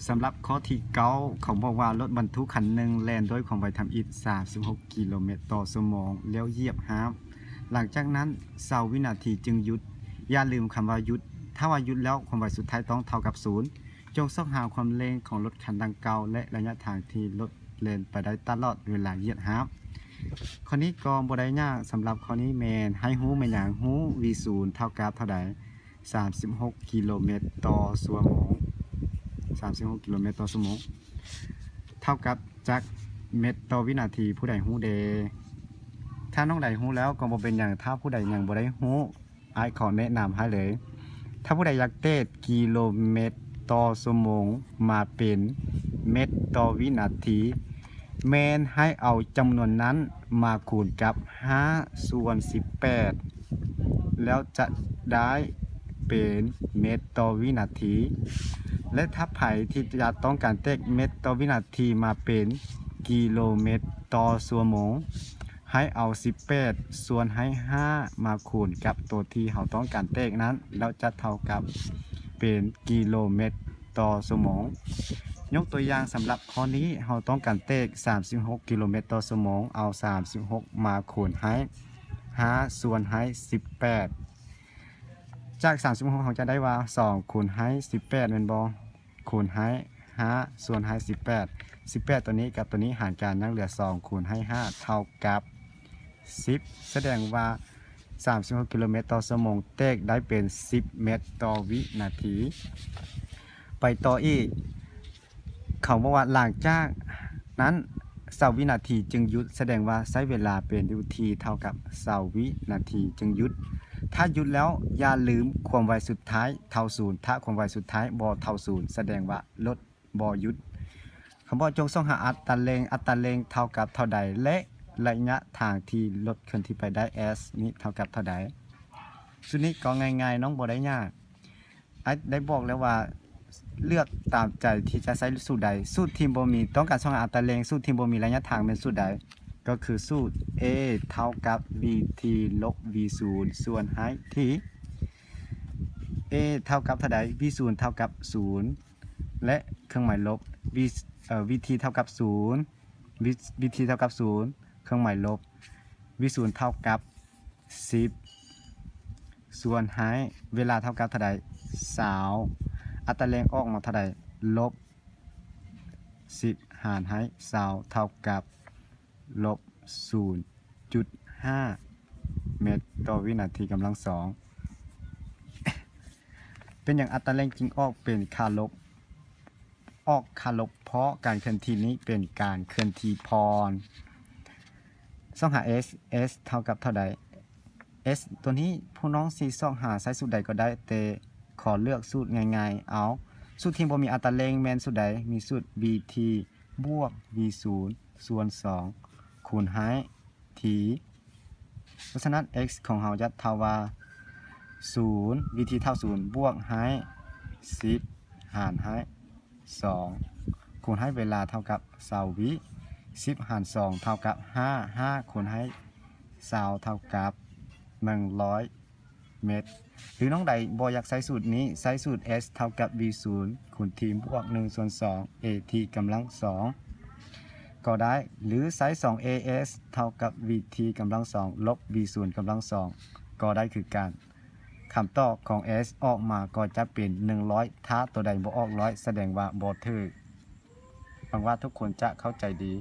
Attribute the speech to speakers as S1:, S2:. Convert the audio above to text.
S1: สำหรับข้อที่เก้าเขาบอกว่ารถบรรทุกคันหนึ่งแล่นด้วยความไวทำอิฐ36 กิโลเมตรต่อชั่วโมงแล้วเหยียบห้ามหลังจากนั้น20 วินาทีจึงหยุดอย่าลืมคำว่าหยุดถ้าว่าหยุดแล้วความไวสุดท้ายต้องเท่ากับศูนย์จงซอกหาความเร็วของรถคันดังกล่าวและระยะทางที่รถเล่นไปได้ตลอดเวลาเหยียบห้ามข้อนี้ก็บ่ได้ยากสำหรับข้อนี้แมนให้ฮู้แม่นหยังฮู้ v0 เท่ากับเท่าใด36 กิโลเมตรต่อชั่วโมง36 กิโลเมตรต่อชั่วโมงเท่ากับจักเมตรต่อวินาทีผู้ใดฮู้เดถ้าน้องใดฮู้แล้วก็บ่เป็นอย่างถ้าผู้ใดยังบ่ได้ฮู้อ้ายขอแนะนำให้เลย ถ้าผู้ใดอยากเตะกิโลเมตรต่อชั่วโมงมาเป็นเมตรต่อวินาทีแมนให้เอาจำนวนนั้นมาคูณกับ5/18แล้วจะได้เป็นเมตรต่อวินาทีและถ้าไผที่จะต้องการเตะเมตรต่อวินาทีมาเป็นกิโลเมตรต่อชั่วโมงให้เอา18ส่วนให้5มาคูณกับตัวที่เราต้องการเตะนั้นแล้วจะเท่ากับเป็นกิโลเมตรต่อชั่วโมงยกตัวอย่างสำหรับข้อนี้เราต้องการเตะ36 กิโลเมตรต่อชั่วโมงเอา36มาคูณให้5ส่วนให้18จาก36เราจะได้ว่า2คูณให้18เป็นบ่คูณให้5ส่วนให้18ตัวนี้กับตัวนี้หารกันยังเหลือ2คูณให้5เท่ากับ10แสดงว่า36 กิโลเมตรต่อชั่วโมงเตกได้เป็น10 เมตรต่อวินาทีไปต่ออีกเขาบอกว่าหลังจากนั้น20 วินาทีจึงหยุดแสดงว่าใช้เวลาเป็นวิธีเท่ากับ20 วินาทีจึงหยุดถ้าหยุดแล้วอย่าลืมความไวสุดท้ายเท่าศูนย์ถ้าความไวสุดท้ายบ่เท่าศูนย์แสดงว่ารถบ่หยุดคำว่าจงส่องหาอัตราเร่งเท่ากับเท่าใดและระยะทางที่รถเคลื่อนที่ไปได้ s นี้เท่ากับเท่าใดสุดนี้ก็ง่ายๆน้องบ่ได้ยากได้บอกแล้วว่าเลือกตามใจที่จะใช้สูตรใดสูตรทีมบ่มีต้องการส่องหาอัตราเร่งสูตรทีมบ่มีระยะทางเป็นสูตรใดก็คือสูตร a เท่ากับ vt ลบ v0 ส่วนให้ที่ a เท่ากับเท่าใด v0 เท่ากับ0และเครื่องหมายลบ vt เท่ากับ0 vt เท่ากับ0เครื่องหมายลบ v0 เท่ากับ10ส่วนให้เวลาเท่ากับเท่าใด20อัตราเร่งออกมาเท่าใดลบ10หารให้20เท่ากับลบ 0.5 เมตรต่อวินาทีกำลัง2เป็นอย่างอัตราเร่งจึงออกเป็นค่าลบเพราะการเคลื่อนที่นี้เป็นการเคลื่อนที่พรส่องหา s เท่ากับเท่าใด s ตัวนี้ผู้น้องสีส่องหาใช้สูตรใดก็ได้แต่ขอเลือกสูตรง่ายๆเอาสูตรที่บ่มีอัตราเร่งแม่นสูตรใดมีสูตร vt บวก v0 ส่วน2คูณให้ t เพราะฉะนั้น x ของเราจะเท่าว่า0 vt เท่า0บวกให้10หารให้2คูณให้เวลาเท่ากับ20 วิ10หาร2เท่ากับ5คูณให้20เท่ากับ100 เมตรหรือน้องใดบ่อยากใช้สูตรนี้ใช้สูตร s เท่ากับ v0 คูณ t บวก1ส่วน2 at กำลัง2ก็ได้หรือใช้ 2as เท่ากับ vt กำลัง2ลบ v0 กำลัง2ก็ได้คือการคำตอบของ s ออกมาก็จะเป็น100ถ้าตัวใดบ่ออก100แสดงว่าบ่ถูกหวังว่าทุกคนจะเข้าใจดี